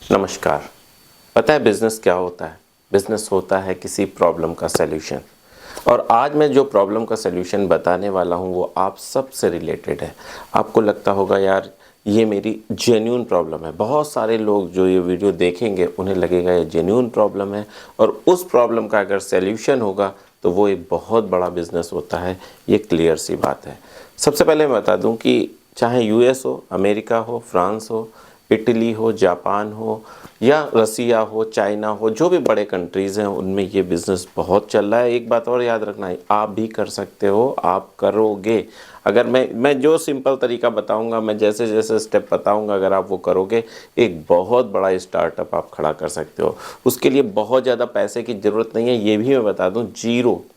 नमस्कार। पता है बिज़नेस क्या होता है? बिज़नेस होता है किसी प्रॉब्लम का सॉल्यूशन। और आज मैं जो प्रॉब्लम का सॉल्यूशन बताने वाला हूँ वो आप सबसे रिलेटेड है। आपको लगता होगा यार ये मेरी जेन्युइन प्रॉब्लम है। बहुत सारे लोग जो ये वीडियो देखेंगे उन्हें लगेगा ये जेन्युइन प्रॉब्लम है और उस प्रॉब्लम का अगर सॉल्यूशन होगा तो वो एक बहुत बड़ा बिज़नेस होता है। ये क्लियर सी बात है। सबसे पहले मैं बता दूँ कि चाहे यूएस हो, अमेरिका हो, फ्रांस हो, इटली हो, जापान हो या रसिया हो, चाइना हो, जो भी बड़े कंट्रीज़ हैं उनमें ये बिज़नेस बहुत चल रहा है। एक बात और याद रखना है, आप भी कर सकते हो, आप करोगे। अगर मैं जो सिंपल तरीका बताऊंगा, मैं जैसे जैसे स्टेप बताऊंगा, अगर आप वो करोगे एक बहुत बड़ा स्टार्टअप आप खड़ा कर सकते हो। उसके लिए बहुत ज़्यादा पैसे की ज़रूरत नहीं है, ये भी मैं बता दूं,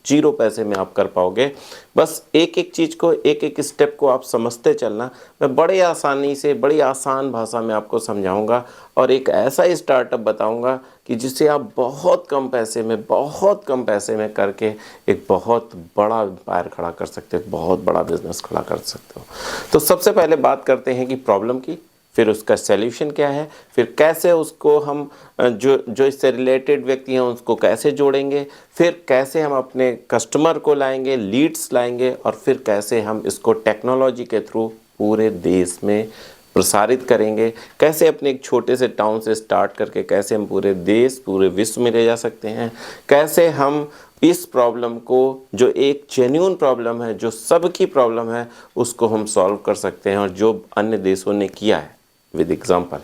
जीरो पैसे में आप कर पाओगे। बस एक एक चीज़ को, एक एक स्टेप को आप समझते चलना। मैं बड़े आसानी से, बड़ी आसान भाषा में आपको समझाऊंगा और एक ऐसा स्टार्टअप बताऊंगा कि जिसे आप बहुत कम पैसे में करके एक बहुत बड़ा एम्पायर खड़ा कर सकते हो, एक बहुत बड़ा बिजनेस खड़ा कर सकते हो। तो सबसे पहले बात करते हैं कि प्रॉब्लम की, फिर उसका सॉल्यूशन क्या है, फिर कैसे उसको हम जो इससे रिलेटेड व्यक्ति हैं उसको कैसे जोड़ेंगे, फिर कैसे हम अपने कस्टमर को लाएंगे, लीड्स लाएंगे, और फिर कैसे हम इसको टेक्नोलॉजी के थ्रू पूरे देश में प्रसारित करेंगे। कैसे अपने एक छोटे से टाउन से स्टार्ट करके कैसे हम पूरे देश, पूरे विश्व में ले जा सकते हैं। कैसे हम इस प्रॉब्लम को, जो एक जेन्युइन प्रॉब्लम है, जो सबकी प्रॉब्लम है, उसको हम सॉल्व कर सकते हैं और जो अन्य देशों ने किया है विद एग्जांपल।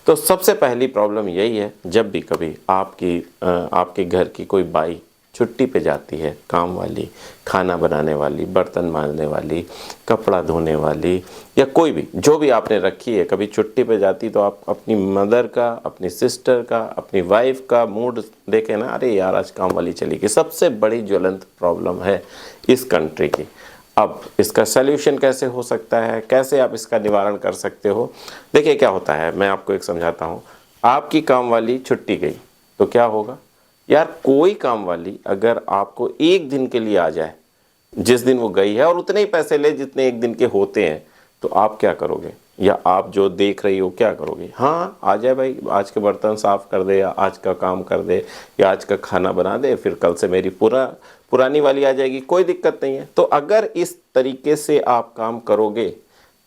तो सबसे पहली प्रॉब्लम यही है, जब भी कभी आपके घर की कोई बाई छुट्टी पे जाती है, काम वाली, खाना बनाने वाली, बर्तन मांजने वाली, कपड़ा धोने वाली, या कोई भी जो भी आपने रखी है, कभी छुट्टी पे जाती, तो आप अपनी मदर का, अपनी सिस्टर का, अपनी वाइफ का मूड देखें ना, अरे यार आज काम वाली चली गई। सबसे बड़ी ज्वलंत प्रॉब्लम है इस कंट्री की। अब इसका सल्यूशन कैसे हो सकता है, कैसे आप इसका निवारण कर सकते हो? देखिए क्या होता है, मैं आपको एक समझाता हूँ। आपकी काम वाली छुट्टी गई तो क्या होगा यार? कोई काम वाली अगर आपको एक दिन के लिए आ जाए, जिस दिन वो गई है, और उतने ही पैसे ले जितने एक दिन के होते हैं, तो आप क्या करोगे? या आप जो देख रही हो क्या करोगे? हाँ आ जाए भाई, आज के बर्तन साफ कर दे, या आज का काम कर दे, या आज का खाना बना दे, फिर कल से मेरी पुरानी वाली आ जाएगी, कोई दिक्कत नहीं है। तो अगर इस तरीके से आप काम करोगे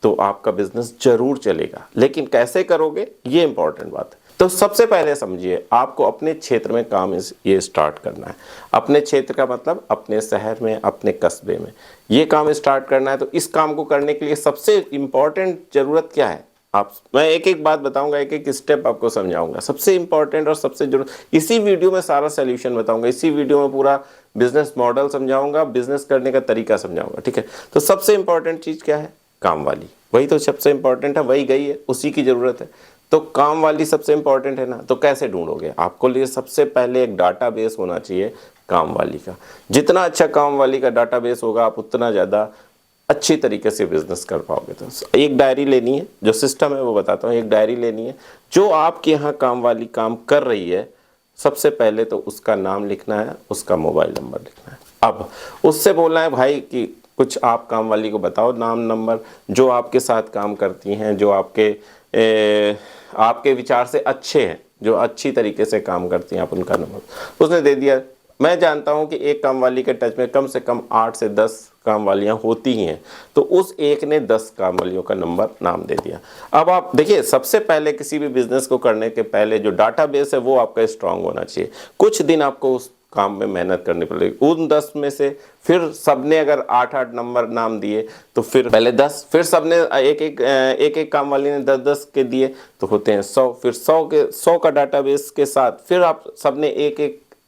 तो आपका बिजनेस जरूर चलेगा, लेकिन कैसे करोगे ये इंपॉर्टेंट बात है। तो सबसे पहले समझिए, आपको अपने क्षेत्र में काम ये स्टार्ट करना है। अपने क्षेत्र का मतलब अपने शहर में, अपने कस्बे में ये काम स्टार्ट करना है। तो इस काम को करने के लिए सबसे इंपॉर्टेंट जरूरत क्या है? मैं एक एक बात बताऊंगा, एक एक स्टेप आपको समझाऊंगा। सबसे इंपॉर्टेंट और सबसे जरूरत, इसी वीडियो में सारा सॉल्यूशन बताऊंगा, इसी वीडियो में पूरा बिजनेस मॉडल समझाऊंगा, बिजनेस करने का तरीका समझाऊंगा, ठीक है? तो सबसे इंपॉर्टेंट चीज क्या है? काम वाली। वही तो सबसे इंपॉर्टेंट है, वही गई है, उसी की जरूरत है। तो काम वाली सबसे इंपॉर्टेंट है ना। तो कैसे ढूंढोगे? आपको लिए सबसे पहले एक डाटाबेस होना चाहिए काम वाली का। जितना अच्छा काम वाली का डाटाबेस होगा, आप उतना ज़्यादा अच्छी तरीके से बिजनेस कर पाओगे। तो एक डायरी लेनी है, जो सिस्टम है वो बताता हूँ। एक डायरी लेनी है, जो आपके यहाँ काम वाली काम कर रही है, सबसे पहले तो उसका नाम लिखना है, उसका मोबाइल नंबर लिखना है। अब उससे बोलना है भाई कि कुछ आप काम वाली को बताओ नाम नंबर, जो आपके साथ काम करती हैं, जो आपके विचार से अच्छे हैं, जो अच्छी तरीके से काम करती हैं, आप उनका नंबर उसने दे दिया। मैं जानता हूं कि एक काम वाली के टच में कम से कम 8 से 10 काम वालियां होती ही हैं, तो उस एक ने 10 काम वालियों का नंबर नाम दे दिया। अब आप देखिए, सबसे पहले किसी भी बिजनेस को करने के पहले जो डाटाबेस है वो आपका स्ट्रांग होना चाहिए। कुछ दिन आपको उस काम में मेहनत करनी पड़ेगी। उन 10 में से फिर सबने अगर 8-8 नंबर नाम दिए, तो फिर पहले 10, फिर सबने एक काम वाली ने 10-10 के दिए, तो होते हैं 100। फिर 100 का डाटाबेस के साथ फिर आप सबने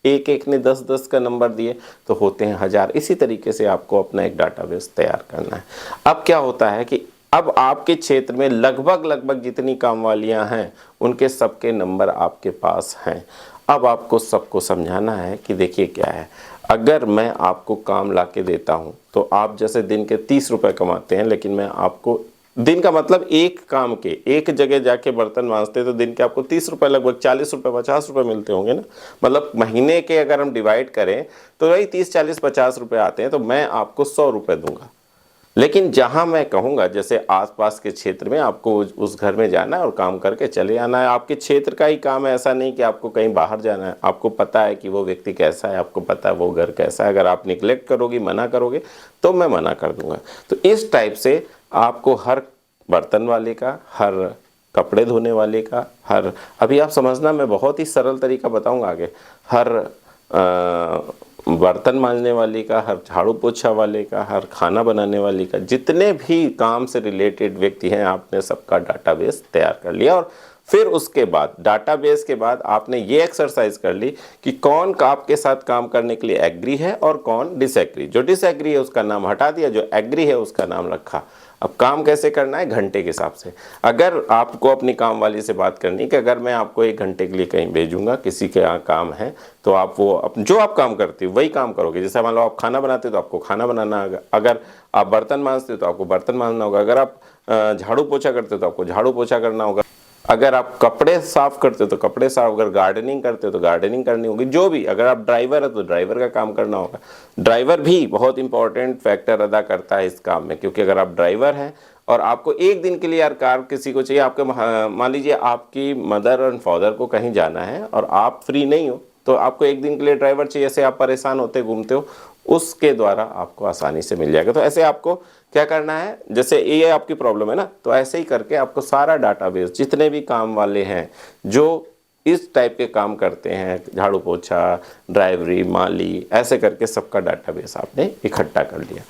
एक ने 10-10 का नंबर दिए, तो होते हैं 1000। इसी तरीके से आपको अपना एक डाटाबेस तैयार करना है। अब क्या होता है कि अब आपके क्षेत्र में लगभग जितनी काम वालियां हैं उनके सबके नंबर आपके पास हैं। अब आपको सबको समझाना है कि देखिए क्या है, अगर मैं आपको काम ला के देता हूं, तो आप जैसे दिन के 30 रुपए कमाते हैं, लेकिन मैं आपको दिन का मतलब एक काम के, एक जगह जाके बर्तन मांजते तो दिन के आपको 30 रुपए, लगभग 40 रुपए 50 रुपए मिलते होंगे ना। मतलब महीने के अगर हम डिवाइड करें तो वही 30 40 50 रुपए आते हैं, तो मैं आपको 100 रुपए दूंगा। लेकिन जहाँ मैं कहूँगा जैसे आसपास के क्षेत्र में आपको उस घर में जाना है और काम करके चले आना है, आपके क्षेत्र का ही काम है, ऐसा नहीं कि आपको कहीं बाहर जाना है। आपको पता है कि वो व्यक्ति कैसा है, आपको पता है वो घर कैसा है। अगर आप निगलेक्ट करोगी, मना करोगे, तो मैं मना कर दूंगा। तो इस टाइप से आपको हर बर्तन वाले का, हर कपड़े धोने वाले का, हर, अभी आप समझना, मैं बहुत ही सरल तरीका बताऊंगा आगे, हर बर्तन मांजने वाले का, हर झाड़ू पोछा वाले का, हर खाना बनाने वाले का, जितने भी काम से रिलेटेड व्यक्ति हैं, आपने सबका डाटाबेस तैयार कर लिया। और फिर उसके बाद डाटाबेस के बाद आपने ये एक्सरसाइज कर ली कि कौन आपके साथ काम करने के लिए एग्री है और कौन डिसएग्री। जो डिसएग्री है उसका नाम हटा दिया, जो एग्री है उसका नाम रखा। अब काम कैसे करना है? घंटे के हिसाब से। अगर आपको अपनी काम वाली से बात करनी कि अगर मैं आपको 1 घंटे के लिए कहीं भेजूंगा, किसी के यहाँ काम है, तो आप वो जो आप काम करते हो वही काम करोगे। जैसे मान लो आप खाना बनाते हो तो आपको खाना बनाना होगा, अगर आप बर्तन मांजते हो तो आपको बर्तन मांजना होगा, अगर आप झाड़ू पोछा करते हो तो आपको झाड़ू पोछा करना होगा, अगर आप कपड़े साफ करते हो तो कपड़े साफ, अगर गार्डनिंग करते हो तो गार्डनिंग करनी होगी, जो भी। अगर आप ड्राइवर है तो ड्राइवर का काम करना होगा। ड्राइवर भी बहुत इंपॉर्टेंट फैक्टर अदा करता है इस काम में, क्योंकि अगर आप ड्राइवर हैं और आपको 1 दिन के लिए यार कार किसी को चाहिए, आपके मान लीजिए आपकी मदर और फादर को कहीं जाना है और आप फ्री नहीं हो, तो आपको 1 दिन के लिए ड्राइवर चाहिए, ऐसे आप परेशान होते घूमते हो, उसके द्वारा आपको आसानी से मिल जाएगा। तो ऐसे आपको क्या करना है, जैसे ये आपकी प्रॉब्लम है ना, तो ऐसे ही करके आपको सारा डाटाबेस, जितने भी काम वाले हैं जो इस टाइप के काम करते हैं, झाड़ू पोछा, ड्राइवरी, माली, ऐसे करके सबका डाटाबेस आपने इकट्ठा कर लिया।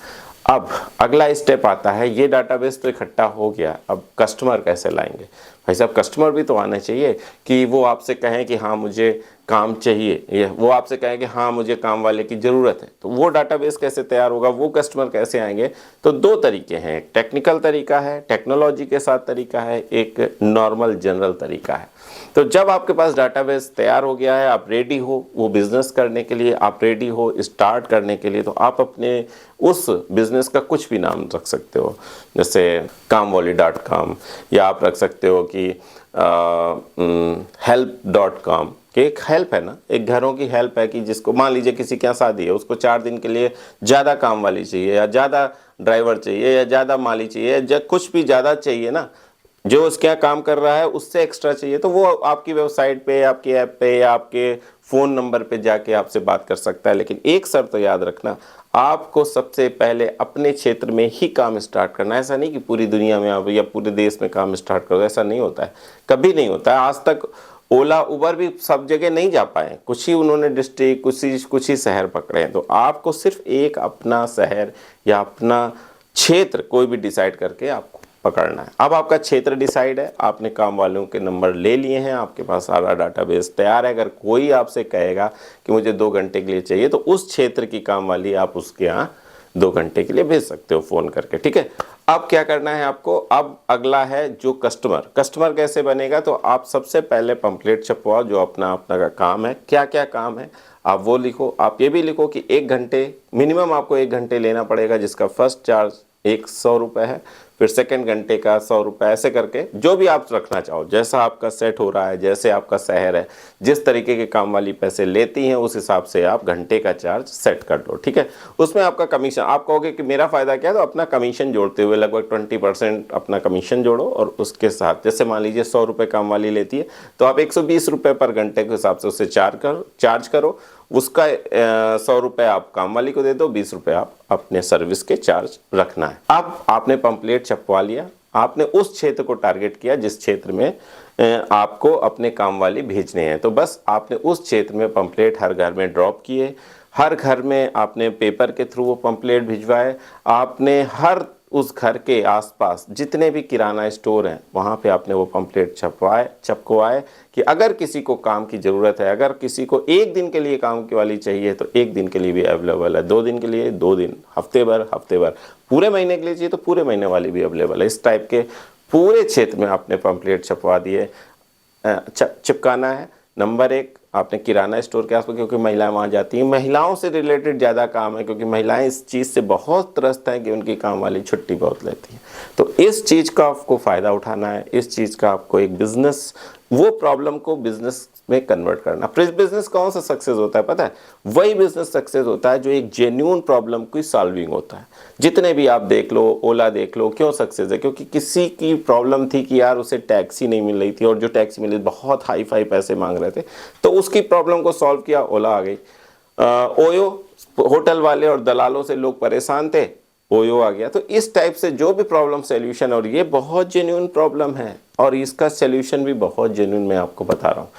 अब अगला स्टेप आता है, ये डाटाबेस तो इकट्ठा हो गया, अब कस्टमर कैसे लाएंगे? भाई साहब, कस्टमर भी तो आना चाहिए कि वो आपसे कहें कि हाँ मुझे काम चाहिए, ये वो आपसे कहें कि हाँ मुझे काम वाले की ज़रूरत है। तो वो डाटाबेस कैसे तैयार होगा, वो कस्टमर कैसे आएंगे? तो 2 तरीके हैं, एक टेक्निकल तरीका है, टेक्नोलॉजी के साथ तरीका है, एक नॉर्मल जनरल तरीका है। तो जब आपके पास डाटाबेस तैयार हो गया है, आप रेडी हो वो बिज़नेस करने के लिए, आप रेडी हो स्टार्ट करने के लिए, तो आप अपने उस बिज़नेस का कुछ भी नाम रख सकते हो, जैसे kamwali.com, या आप रख सकते हो कि help.com, कि एक हेल्प है ना, एक घरों की हेल्प है कि जिसको मान लीजिए किसी के यहाँ शादी है, उसको 4 दिन के लिए ज़्यादा काम वाली चाहिए, या ज़्यादा ड्राइवर चाहिए, या ज़्यादा माली चाहिए, या कुछ भी ज़्यादा चाहिए ना, जो उसके यहाँ काम कर रहा है उससे एक्स्ट्रा चाहिए, तो वो आपकी वेबसाइट पे, आपकी ऐप पे, या आपके फ़ोन नंबर पे जाके आपसे बात कर सकता है। लेकिन एक शर्त तो याद रखना, आपको सबसे पहले अपने क्षेत्र में ही काम स्टार्ट करना है। ऐसा नहीं कि पूरी दुनिया में आप या पूरे देश में काम स्टार्ट करो, ऐसा नहीं होता है, कभी नहीं होता है। आज तक ओला उबर भी सब जगह नहीं जा पाए, कुछ ही उन्होंने डिस्ट्रिक्ट, कुछ ही शहर पकड़े हैं। तो आपको सिर्फ एक अपना शहर या अपना क्षेत्र कोई भी डिसाइड करके आपको पकड़ना है। अब आपका क्षेत्र डिसाइड है, आपने काम वालों के नंबर ले लिए हैं, आपके पास सारा डाटाबेस तैयार है। अगर कोई आपसे कहेगा कि मुझे 2 घंटे के लिए चाहिए, तो उस क्षेत्र की काम वाली आप उसके यहाँ 2 घंटे के लिए भेज सकते हो फ़ोन करके, ठीक है। अब क्या करना है आपको, अब अगला है जो कस्टमर कैसे बनेगा। तो आप सबसे पहले पंपलेट छपवाओ, जो अपना का काम है, क्या क्या काम है आप वो लिखो। आप ये भी लिखो कि 1 घंटे मिनिमम आपको 1 घंटे लेना पड़ेगा, जिसका फर्स्ट चार्ज 100 रुपये है, फिर सेकंड घंटे का 100 रुपये, ऐसे करके जो भी आप रखना चाहो, जैसा आपका सेट हो रहा है, जैसे आपका शहर है, जिस तरीके के काम वाली पैसे लेती हैं, उस हिसाब से आप घंटे का चार्ज सेट कर दो, ठीक है। उसमें आपका कमीशन, आप कहोगे कि मेरा फ़ायदा क्या है, तो अपना कमीशन जोड़ते हुए लगभग 20% अपना कमीशन जोड़ो, और उसके साथ जैसे मान लीजिए 100 रुपये काम वाली लेती है, तो आप 120 रुपये पर घंटे के हिसाब से उससे चार्ज करो। उसका 100 रुपये आप काम वाली को दे दो, 20 रुपये आप अपने सर्विस के चार्ज रखना है। अब आपने पंपलेट छपवा लिया, आपने उस क्षेत्र को टारगेट किया जिस क्षेत्र में आपको अपने काम वाली भेजने हैं, तो बस आपने उस क्षेत्र में पंपलेट हर घर में ड्रॉप किए, हर घर में आपने पेपर के थ्रू वो पंपलेट भिजवाए, आपने हर उस घर के आसपास जितने भी किराना स्टोर हैं वहाँ पे आपने वो पंपलेट छपवाए कि अगर किसी को काम की ज़रूरत है, अगर किसी को 1 दिन के लिए काम की वाली चाहिए तो 1 दिन के लिए भी अवेलेबल है, 2 दिन के लिए 2 दिन, हफ्ते भर, पूरे महीने के लिए चाहिए तो पूरे महीने वाली भी अवेलेबल है। इस टाइप के पूरे क्षेत्र में आपने पंपलेट छपवा दिए। चिपकाना है नंबर 1 आपने किराना स्टोर के आसपास, क्योंकि महिलाएं वहाँ जाती हैं, महिलाओं से रिलेटेड ज़्यादा काम है, क्योंकि महिलाएं इस चीज़ से बहुत त्रस्त हैं कि उनकी काम वाली छुट्टी बहुत लेती हैं। तो इस चीज़ का आपको फ़ायदा उठाना है, इस चीज़ का आपको एक बिज़नेस वो प्रॉब्लम को बिजनेस में कन्वर्ट करना। बिजनेस कौन सा सक्सेस होता है पता है? वही बिजनेस सक्सेस होता है जो एक जेन्युइन प्रॉब्लम की सॉल्विंग होता है। जितने भी आप देख लो, ओला देख लो, क्यों सक्सेस है? क्योंकि किसी की प्रॉब्लम थी कि यार उसे टैक्सी नहीं मिल रही थी, और जो टैक्सी मिली बहुत हाई फाई पैसे मांग रहे थे, तो उसकी प्रॉब्लम को सॉल्व किया, ओला आ गई। ओयो, होटल वाले और दलालों से लोग परेशान थे, ओयो आ गया। तो इस टाइप से जो भी प्रॉब्लम सॉल्यूशन, और ये बहुत जेन्युइन प्रॉब्लम है और इसका सॉल्यूशन भी बहुत जेन्युइन मैं आपको बता रहा हूँ।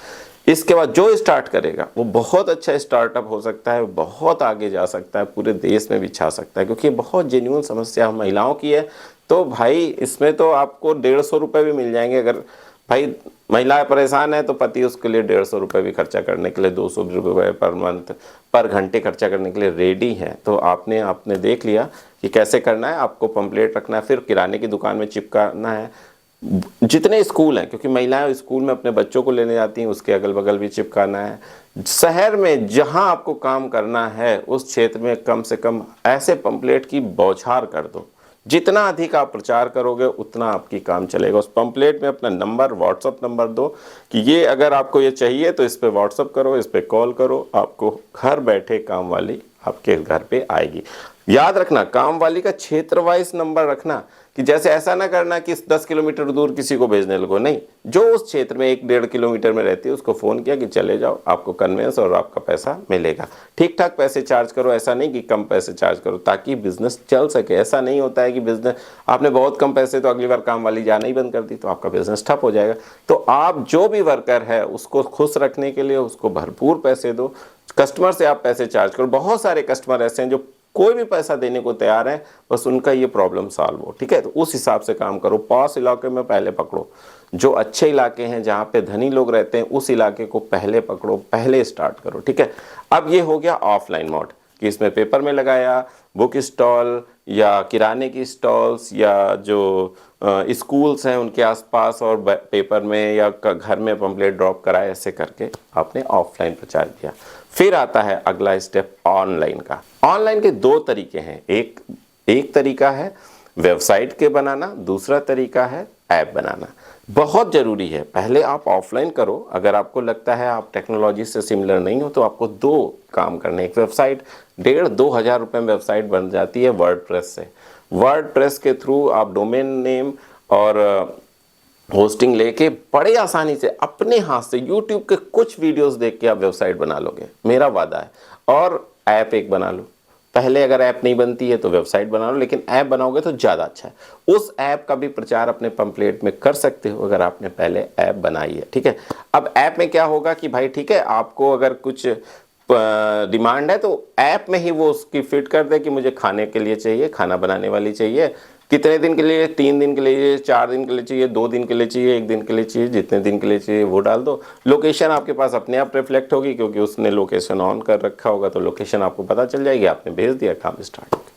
इसके बाद जो स्टार्ट करेगा वो बहुत अच्छा स्टार्टअप हो सकता है, बहुत आगे जा सकता है, पूरे देश में भी छा सकता है, क्योंकि ये बहुत जेन्युइन समस्या महिलाओं की है। तो भाई इसमें तो आपको 150 रुपये भी मिल जाएंगे। अगर भाई महिला परेशान है तो पति उसके लिए 150 रुपये भी खर्चा करने के लिए, 200 रुपये पर मंथ, पर घंटे खर्चा करने के लिए रेडी है। तो आपने देख लिया कि कैसे करना है। आपको पंपलेट रखना है, फिर किराने की दुकान में चिपकाना है। जितने स्कूल हैं, क्योंकि महिलाएं स्कूल में अपने बच्चों को लेने जाती हैं, उसके अगल बगल भी चिपकाना है। शहर में जहां आपको काम करना है उस क्षेत्र में कम से कम ऐसे पंपलेट की बौछार कर दो। जितना अधिक आप प्रचार करोगे उतना आपकी काम चलेगा। उस पंपलेट में अपना नंबर, व्हाट्सअप नंबर दो कि ये अगर आपको ये चाहिए तो इस पे व्हाट्सअप करो, इस पे कॉल करो, आपको घर बैठे काम वाली आपके घर पे आएगी। याद रखना, काम वाली का क्षेत्र वाइज नंबर रखना, कि जैसे ऐसा ना करना कि 10 किलोमीटर दूर किसी को भेजने लगो, नहीं, जो उस क्षेत्र में 1-1.5 किलोमीटर में रहती है उसको फ़ोन किया कि चले जाओ, आपको कन्वेंस और आपका पैसा मिलेगा। ठीक ठाक पैसे चार्ज करो, ऐसा नहीं कि कम पैसे चार्ज करो, ताकि बिजनेस चल सके। ऐसा नहीं होता है कि बिजनेस आपने बहुत कम पैसे तो अगली बार काम वाली जाना ही बंद कर दी तो आपका बिजनेस ठप हो जाएगा। तो आप जो भी वर्कर है उसको खुश रखने के लिए उसको भरपूर पैसे दो। कस्टमर से आप पैसे चार्ज करो। बहुत सारे कस्टमर ऐसे हैं जो कोई भी पैसा देने को तैयार है, बस उनका ये प्रॉब्लम सॉल्व हो, ठीक है? तो उस हिसाब से काम करो। पास इलाके में पहले पकड़ो, जो अच्छे इलाके हैं जहाँ पे धनी लोग रहते हैं उस इलाके को पहले पकड़ो, पहले स्टार्ट करो, ठीक है? अब ये हो गया ऑफलाइन मोड, कि इसमें पेपर में लगाया, बुक स्टॉल या किराने की स्टॉल्स या जो स्कूल्स हैं उनके आसपास और पेपर में या घर में पंपलेट ड्रॉप कराए, ऐसे करके आपने ऑफलाइन प्रचार किया। फिर आता है अगला स्टेप ऑनलाइन का। ऑनलाइन के 2 तरीके हैं। एक तरीका है वेबसाइट के बनाना, दूसरा तरीका है ऐप बनाना। बहुत ज़रूरी है पहले आप ऑफलाइन करो। अगर आपको लगता है आप टेक्नोलॉजी से सिमिलर नहीं हो तो आपको 2 काम करने। एक वेबसाइट 1,500-2 हज़ार रुपये में वेबसाइट बन जाती है वर्डप्रेस से। वर्डप्रेस के थ्रू आप डोमेन नेम और होस्टिंग लेके बड़े आसानी से अपने हाथ से यूट्यूब के कुछ वीडियोस देख के आप वेबसाइट बना लोगे, मेरा वादा है। और ऐप एक बना लो। पहले अगर ऐप नहीं बनती है तो वेबसाइट बना लो, लेकिन ऐप बनाओगे तो ज़्यादा अच्छा है। उस ऐप का भी प्रचार अपने पंपलेट में कर सकते हो अगर आपने पहले ऐप बनाई है, ठीक है? अब ऐप में क्या होगा कि भाई ठीक है, आपको अगर कुछ डिमांड है तो ऐप में ही वो उसकी फिट कर दे कि मुझे खाने के लिए चाहिए, खाना बनाने वाली चाहिए, कितने दिन के लिए, 3 दिन के लिए, 4 दिन के लिए चाहिए, 2 दिन के लिए चाहिए, 1 दिन के लिए चाहिए, जितने दिन के लिए चाहिए वो डाल दो। लोकेशन आपके पास अपने आप रिफ्लेक्ट होगी, क्योंकि उसने लोकेशन ऑन कर रखा होगा, तो लोकेशन आपको पता चल जाएगी, आपने भेज दिया, काम स्टार्ट हो गया।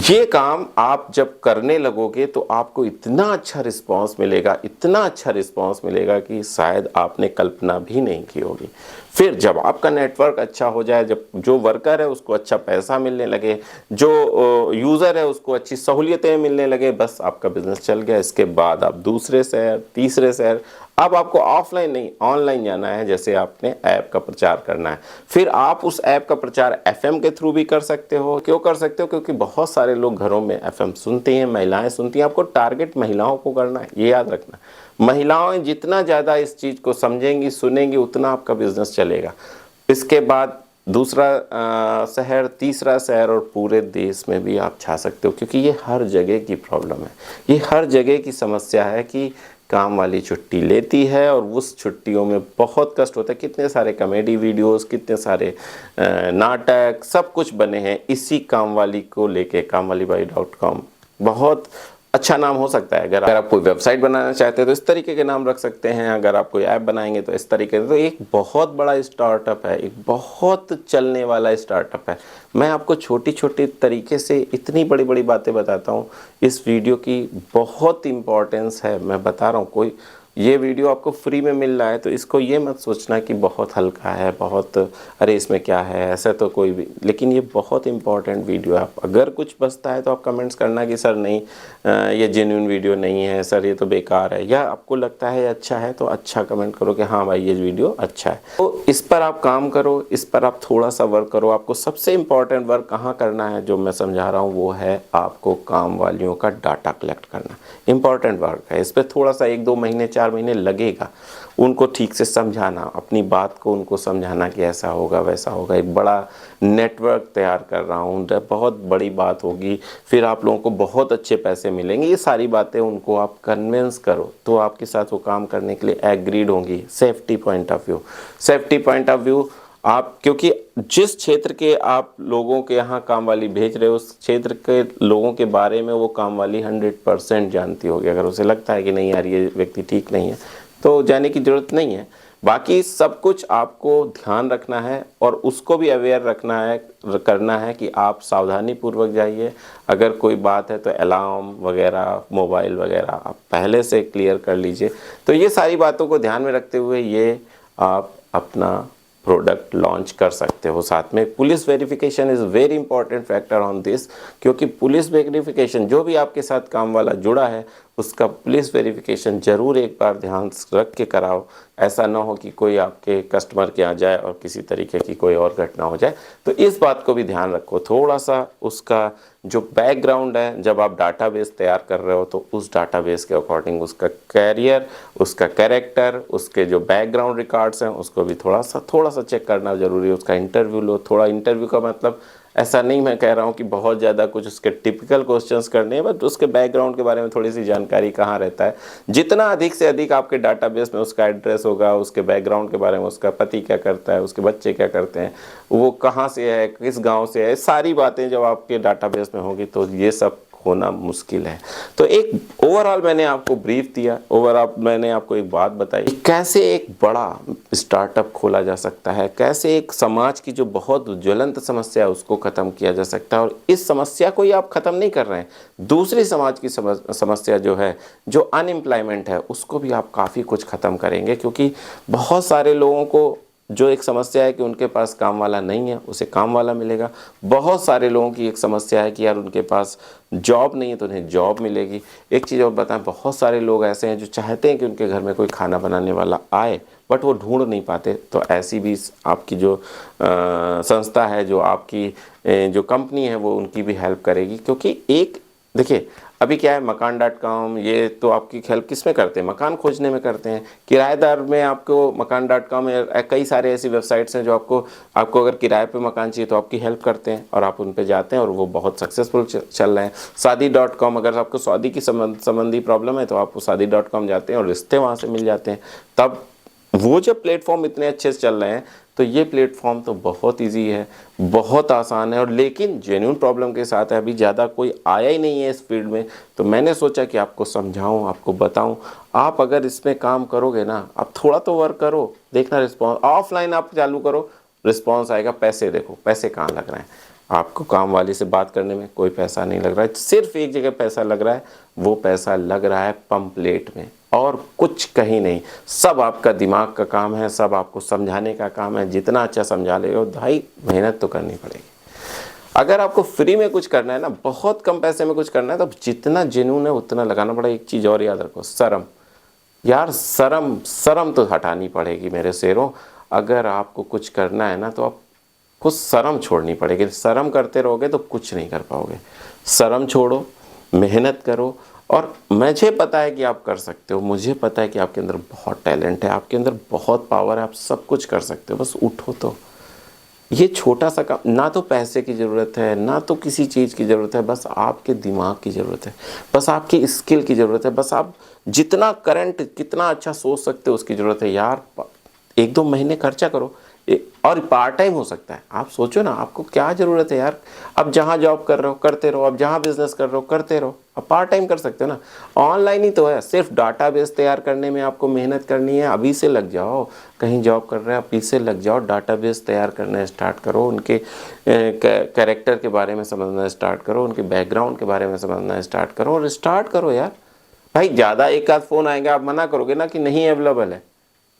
ये काम आप जब करने लगोगे तो आपको इतना अच्छा रिस्पांस मिलेगा, इतना अच्छा रिस्पांस मिलेगा कि शायद आपने कल्पना भी नहीं की होगी। फिर जब आपका नेटवर्क अच्छा हो जाए, जब जो वर्कर है उसको अच्छा पैसा मिलने लगे, जो यूज़र है उसको अच्छी सहूलियतें मिलने लगे, बस आपका बिजनेस चल गया। इसके बाद आप दूसरे शहर, तीसरे शहर, अब आपको ऑफलाइन नहीं ऑनलाइन जाना है। जैसे आपने ऐप का प्रचार करना है, फिर आप उस ऐप का प्रचार एफएम के थ्रू भी कर सकते हो। क्यों कर सकते हो? क्योंकि बहुत सारे लोग घरों में एफएम सुनते हैं, महिलाएं सुनती हैं। आपको टारगेट महिलाओं को करना है, ये याद रखना। महिलाएं जितना ज़्यादा इस चीज़ को समझेंगी, सुनेंगी, उतना आपका बिजनेस चलेगा। इसके बाद दूसरा शहर, तीसरा शहर, और पूरे देश में भी आप छा सकते हो, क्योंकि ये हर जगह की प्रॉब्लम है, ये हर जगह की समस्या है कि काम वाली छुट्टी लेती है और उस छुट्टियों में बहुत कष्ट होता है। कितने सारे कॉमेडी वीडियोस, कितने सारे नाटक, सब कुछ बने हैं इसी काम वाली को लेके। kamwalibai.com बहुत अच्छा नाम हो सकता है। अगर आप कोई वेबसाइट बनाना चाहते हैं तो इस तरीके के नाम रख सकते हैं। अगर आप कोई ऐप बनाएंगे तो इस तरीके से। तो एक बहुत बड़ा स्टार्टअप है, एक बहुत चलने वाला स्टार्टअप है। मैं आपको छोटी छोटी तरीके से इतनी बड़ी बड़ी बातें बताता हूँ। इस वीडियो की बहुत इम्पोर्टेंस है, मैं बता रहा हूँ। कोई ये वीडियो आपको फ्री में मिल रहा है तो इसको ये मत सोचना कि बहुत हल्का है, बहुत अरे इसमें क्या है, ऐसा तो कोई भी, लेकिन ये बहुत इंपॉर्टेंट वीडियो है। आप अगर कुछ बचता है तो आप कमेंट्स करना कि सर नहीं ये जेन्युइन वीडियो नहीं है, सर ये तो बेकार है, या आपको लगता है अच्छा है तो अच्छा कमेंट करो कि हाँ भाई ये वीडियो अच्छा है। तो इस पर आप काम करो, इस पर आप थोड़ा सा वर्क करो। आपको सबसे इम्पॉर्टेंट वर्क कहाँ करना है जो मैं समझा रहा हूँ, वो है आपको काम वालियों का डाटा कलेक्ट करना। इंपॉर्टेंट वर्क है, इस पर थोड़ा सा 1-2 महीने 4 महीने लगेगा। उनको ठीक से समझाना, अपनी बात को उनको समझाना कि ऐसा होगा वैसा होगा। एक बड़ा नेटवर्क तैयार कर रहा हूँ, बहुत बड़ी बात होगी, फिर आप लोगों को बहुत अच्छे पैसे मिलेंगे। ये सारी बातें उनको आप कन्विंस करो तो आपके साथ वो काम करने के लिए एग्रीड होंगी। Safety point of view, safety point of view आप, क्योंकि जिस क्षेत्र के आप लोगों के यहाँ काम वाली भेज रहे हो उस क्षेत्र के लोगों के बारे में वो काम वाली 100% जानती होगी। अगर उसे लगता है कि नहीं यार ये व्यक्ति ठीक नहीं है तो जाने की ज़रूरत नहीं है। बाकी सब कुछ आपको ध्यान रखना है और उसको भी अवेयर रखना है, करना है कि आप सावधानी पूर्वक जाइए। अगर कोई बात है तो अलार्म वगैरह, मोबाइल वगैरह आप पहले से क्लियर कर लीजिए। तो ये सारी बातों को ध्यान में रखते हुए ये आप अपना प्रोडक्ट लॉन्च कर सकते हो। साथ में police verification is very important factor on this, क्योंकि पुलिस वेरिफिकेशन जो भी आपके साथ काम वाला जुड़ा है उसका पुलिस वेरिफिकेशन ज़रूर एक बार ध्यान रख के कराओ। ऐसा ना हो कि कोई आपके कस्टमर के यहाँ जाए और किसी तरीके की कोई और घटना हो जाए। तो इस बात को भी ध्यान रखो थोड़ा सा। उसका जो बैकग्राउंड है, जब आप डाटाबेस तैयार कर रहे हो तो उस डाटाबेस के अकॉर्डिंग उसका कैरियर, उसका कैरेक्टर, उसके जो बैकग्राउंड रिकॉर्ड्स हैं उसको भी थोड़ा सा चेक करना ज़रूरी है। उसका इंटरव्यू लो। थोड़ा इंटरव्यू का मतलब ऐसा नहीं मैं कह रहा हूँ कि बहुत ज़्यादा कुछ उसके टिपिकल क्वेश्चंस करने हैं, बट उसके बैकग्राउंड के बारे में थोड़ी सी जानकारी कहाँ रहता है। जितना अधिक से अधिक आपके डाटाबेस में उसका एड्रेस होगा, उसके बैकग्राउंड के बारे में, उसका पति क्या करता है, उसके बच्चे क्या करते हैं, वो कहाँ से है, किस गांव से है, सारी बातें जब आपके डाटाबेस में होगी तो ये सब होना मुश्किल है। तो एक ओवरऑल मैंने आपको ब्रीफ दिया, ओवरऑल मैंने आपको एक बात बताई कि कैसे एक बड़ा स्टार्टअप खोला जा सकता है, कैसे एक समाज की जो बहुत ज्वलंत समस्या है उसको ख़त्म किया जा सकता है। और इस समस्या को ही आप ख़त्म नहीं कर रहे हैं, दूसरी समाज की समस्या जो है, जो अनएम्प्लॉयमेंट है, उसको भी आप काफ़ी कुछ ख़त्म करेंगे। क्योंकि बहुत सारे लोगों को जो एक समस्या है कि उनके पास काम वाला नहीं है, उसे काम वाला मिलेगा। बहुत सारे लोगों की एक समस्या है कि यार उनके पास जॉब नहीं है तो उन्हें जॉब मिलेगी। एक चीज़ और बताएं, बहुत सारे लोग ऐसे हैं जो चाहते हैं कि उनके घर में कोई खाना बनाने वाला आए बट वो ढूंढ नहीं पाते। तो ऐसी भी आपकी जो संस्था है, जो आपकी जो कंपनी है, वो उनकी भी हेल्प करेगी। क्योंकि एक देखिए अभी क्या है, मकान.com, ये तो आपकी हेल्प किस में करते हैं, मकान खोजने में करते हैं। किराएदार में आपको मकान.com कई सारे ऐसी वेबसाइट्स हैं जो आपको अगर किराए पे मकान चाहिए तो आपकी हेल्प करते हैं और आप उन पे जाते हैं और वो बहुत सक्सेसफुल चल रहे हैं। शादी.com, अगर आपको शादी की संबंधी प्रॉब्लम है तो आप शादी.com जाते हैं और रिश्ते वहाँ से मिल जाते हैं। तब वो जब प्लेटफॉर्म इतने अच्छे से चल रहे हैं तो ये प्लेटफॉर्म तो बहुत इजी है, बहुत आसान है, और लेकिन जेन्युइन प्रॉब्लम के साथ है। अभी ज़्यादा कोई आया ही नहीं है इस फील्ड में, तो मैंने सोचा कि आपको समझाऊं, आपको बताऊं। आप अगर इसमें काम करोगे ना, आप थोड़ा तो वर्क करो, देखना रिस्पॉन्स। ऑफलाइन आप चालू करो, रिस्पॉन्स आएगा। पैसे देखो, पैसे कहाँ लग रहे हैं आपको, काम वाली से बात करने में कोई पैसा नहीं लग रहा है। सिर्फ एक जगह पैसा लग रहा है, वो पैसा लग रहा है पंपलेट में, और कुछ कहीं नहीं। सब आपका दिमाग का काम है, सब आपको समझाने का काम है। जितना अच्छा समझा ले, भाई मेहनत तो करनी पड़ेगी। अगर आपको फ्री में कुछ करना है ना, बहुत कम पैसे में कुछ करना है, तो जितना जेन्युइन है उतना लगाना पड़ेगा। एक चीज़ और याद रखो, शर्म। यार शर्म तो हटानी पड़ेगी मेरे शेरों। अगर आपको कुछ करना है ना तो आप कुछ शर्म छोड़नी पड़ेगी। शर्म करते रहोगे तो कुछ नहीं कर पाओगे। शर्म छोड़ो, मेहनत करो, और मुझे पता है कि आप कर सकते हो। मुझे पता है कि आपके अंदर बहुत टैलेंट है, आपके अंदर बहुत पावर है, आप सब कुछ कर सकते हो। बस उठो। तो ये छोटा सा काम, ना तो पैसे की ज़रूरत है, ना तो किसी चीज़ की ज़रूरत है, बस आपके दिमाग की ज़रूरत है, बस आपकी स्किल की ज़रूरत है, बस आप जितना करंट कितना अच्छा सोच सकते हो उसकी ज़रूरत है। यार 1-2 महीने खर्चा करो, और पार्ट टाइम हो सकता है। आप सोचो ना, आपको क्या ज़रूरत है यार। अब जहाँ जॉब कर रहे हो करते रहो, अब जहाँ बिजनेस कर रहे हो करते रहो, अब पार्ट टाइम कर सकते हो ना। ऑनलाइन ही तो है, सिर्फ डाटाबेस तैयार करने में आपको मेहनत करनी है। अभी से लग जाओ, कहीं जॉब कर रहे हैं अभी से लग जाओ, डाटाबेस तैयार करना स्टार्ट करो, उनके कैरेक्टर के बारे में समझना स्टार्ट करो, उनके बैकग्राउंड के बारे में समझना स्टार्ट करो, और स्टार्ट करो यार। भाई ज़्यादा एक आध फ़ोन आएगा, आप मना करोगे ना कि नहीं अवेलेबल है,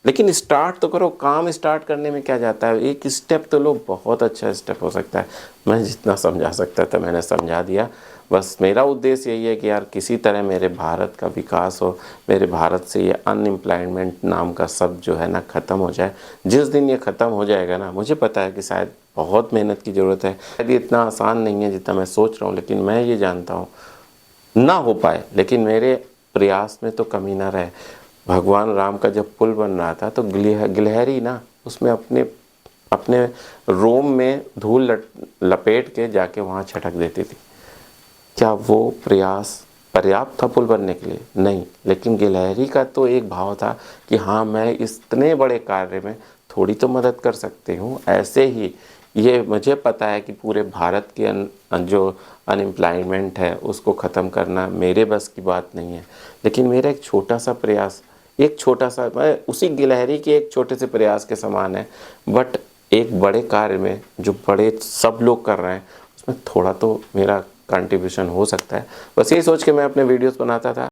लेकिन स्टार्ट तो करो। काम स्टार्ट करने में क्या जाता है, एक स्टेप तो लो, बहुत अच्छा स्टेप हो सकता है। मैं जितना समझा सकता था मैंने समझा दिया। बस मेरा उद्देश्य यही है कि यार किसी तरह मेरे भारत का विकास हो, मेरे भारत से ये अनएम्प्लॉयमेंट नाम का शब्द जो है ना ख़त्म हो जाए। जिस दिन ये ख़त्म हो जाएगा ना, मुझे पता है कि शायद बहुत मेहनत की ज़रूरत है, शायद ये इतना आसान नहीं है जितना मैं सोच रहा हूँ, लेकिन मैं ये जानता हूँ ना हो पाए, लेकिन मेरे प्रयास में तो कमी ना रहे। भगवान राम का जब पुल बन रहा था तो गिलहरी ना उसमें अपने अपने रोम में धूल लपेट के जाके वहाँ छटक देती थी। क्या वो प्रयास पर्याप्त था पुल बनने के लिए? नहीं, लेकिन गिलहरी का तो एक भाव था कि हाँ, मैं इतने बड़े कार्य में थोड़ी तो मदद कर सकती हूँ। ऐसे ही ये मुझे पता है कि पूरे भारत के जो अनएम्प्लॉयमेंट है उसको ख़त्म करना मेरे बस की बात नहीं है, लेकिन मेरा एक छोटा सा प्रयास, एक छोटा सा, मैं उसी गिलहरी के एक छोटे से प्रयास के समान है, बट एक बड़े कार्य में जो बड़े सब लोग कर रहे हैं उसमें थोड़ा तो मेरा कंट्रीब्यूशन हो सकता है। बस ये सोच के मैं अपने वीडियोस बनाता था।